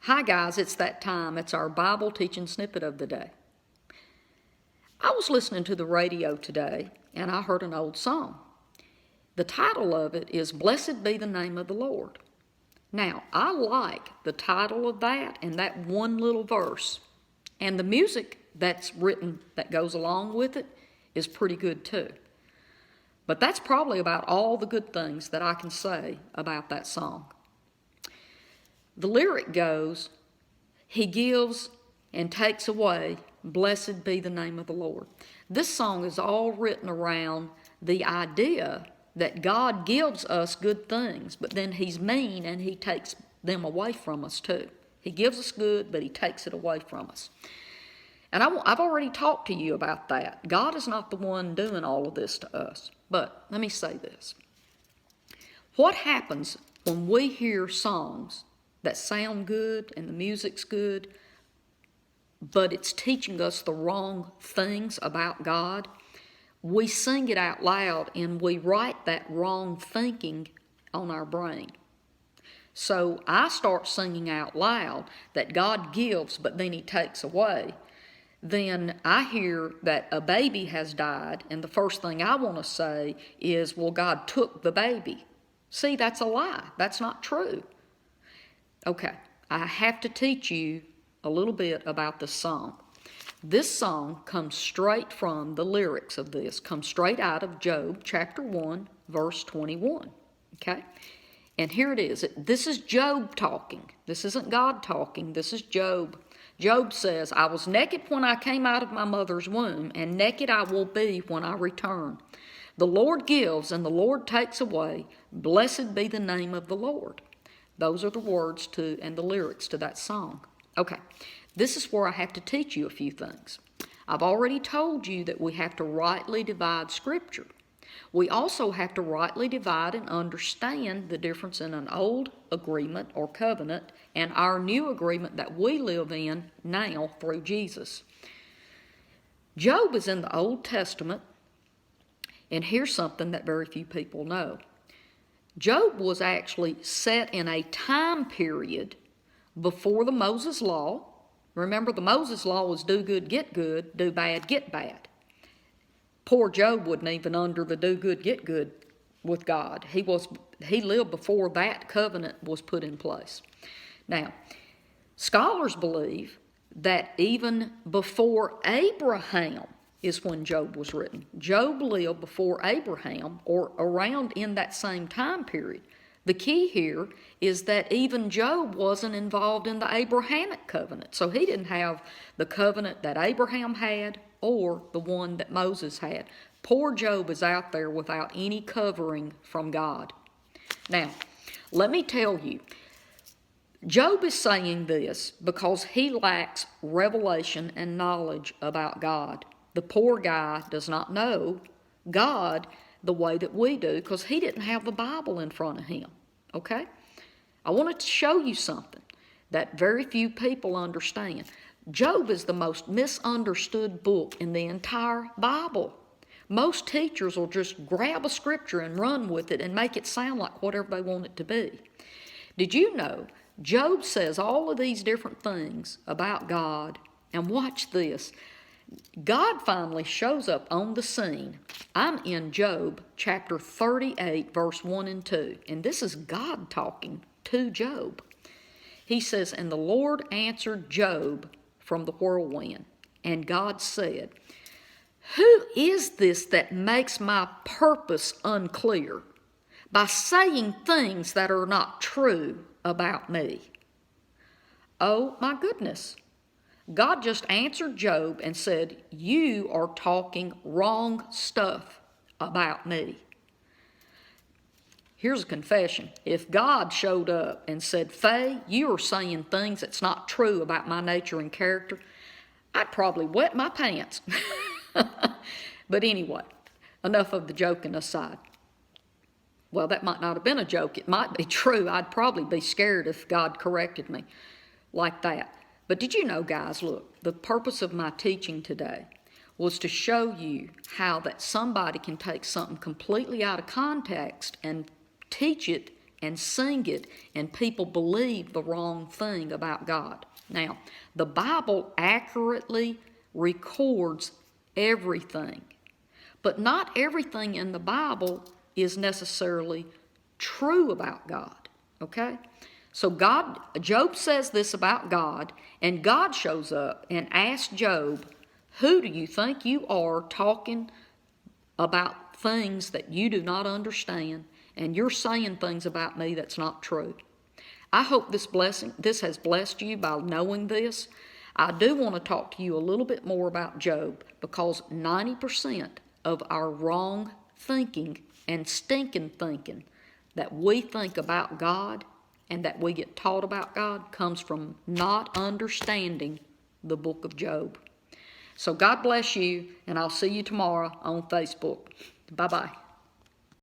Hi guys, it's that time. It's our Bible Teaching Snippet of the day. I was listening to the radio today and I heard an old song. The title of it is Blessed Be the Name of the Lord. Now, I like the title of that and that one little verse. And the music that's written that goes along with it is pretty good too. But that's probably about all the good things that I can say about that song. The lyric goes, He gives and takes away, blessed be the name of the Lord. This song is all written around the idea that God gives us good things, but then He's mean and He takes them away from us too. He gives us good, but He takes it away from us. And I've already talked to you about that. God is not the one doing all of this to us. But let me say this. What happens when we hear songs that sound good and the music's good, but it's teaching us the wrong things about God? We sing it out loud and we write that wrong thinking on our brain. So I start singing out loud that God gives, but then He takes away. Then I hear that a baby has died, and the first thing I want to say is, well, God took the baby. See, that's a lie. That's not true. Okay, I have to teach you a little bit about this song. This song comes straight from the lyrics of this, comes straight out of Job chapter 1, verse 21. Okay, and here it is. This is Job talking. This isn't God talking. This is Job. Job says, I was naked when I came out of my mother's womb, and naked I will be when I return. The Lord gives and the Lord takes away. Blessed be the name of the Lord. Those are the words to and the lyrics to that song. Okay, this is where I have to teach you a few things. I've already told you that we have to rightly divide Scripture. We also have to rightly divide and understand the difference in an old agreement or covenant and our new agreement that we live in now through Jesus. Job is in the Old Testament, and here's something that very few people know. Job was actually set in a time period before the Moses Law. Remember, the Moses Law was do good, get good, do bad, get bad. Poor Job wasn't even under the do good, get good with God. He lived before that covenant was put in place. Now, scholars believe that even before Abraham is when Job was written. Job lived before Abraham or around in that same time period. The key here is that even Job wasn't involved in the Abrahamic covenant. So he didn't have the covenant that Abraham had or the one that Moses had. Poor Job is out there without any covering from God. Now, let me tell you, Job is saying this because he lacks revelation and knowledge about God. The poor guy does not know God the way that we do because he didn't have the Bible in front of him, okay? I wanted to show you something that very few people understand. Job is the most misunderstood book in the entire Bible. Most teachers will just grab a scripture and run with it and make it sound like whatever they want it to be. Did you know Job says all of these different things about God, and watch this. God finally shows up on the scene. I'm in Job chapter 38, verse 1 and 2, and this is God talking to Job. He says, And the Lord answered Job from the whirlwind, and God said, Who is this that makes my purpose unclear by saying things that are not true about me? Oh my goodness. God just answered Job and said, You are talking wrong stuff about me. Here's a confession. If God showed up and said, Faye, you are saying things that's not true about my nature and character, I'd probably wet my pants. But anyway, enough of the joking aside. Well, that might not have been a joke. It might be true. I'd probably be scared if God corrected me like that. But did you know, guys, look, the purpose of my teaching today was to show you how that somebody can take something completely out of context and teach it and sing it, and people believe the wrong thing about God. Now, the Bible accurately records everything, but not everything in the Bible is necessarily true about God, okay? So Job says this about God, and God shows up and asks Job, who do you think you are talking about things that you do not understand, and you're saying things about me that's not true? I hope this has blessed you by knowing this. I do want to talk to you a little bit more about Job, because 90% of our wrong thinking and stinking thinking that we think about God and that we get taught about God comes from not understanding the book of Job. So God bless you, and I'll see you tomorrow on Facebook. Bye-bye.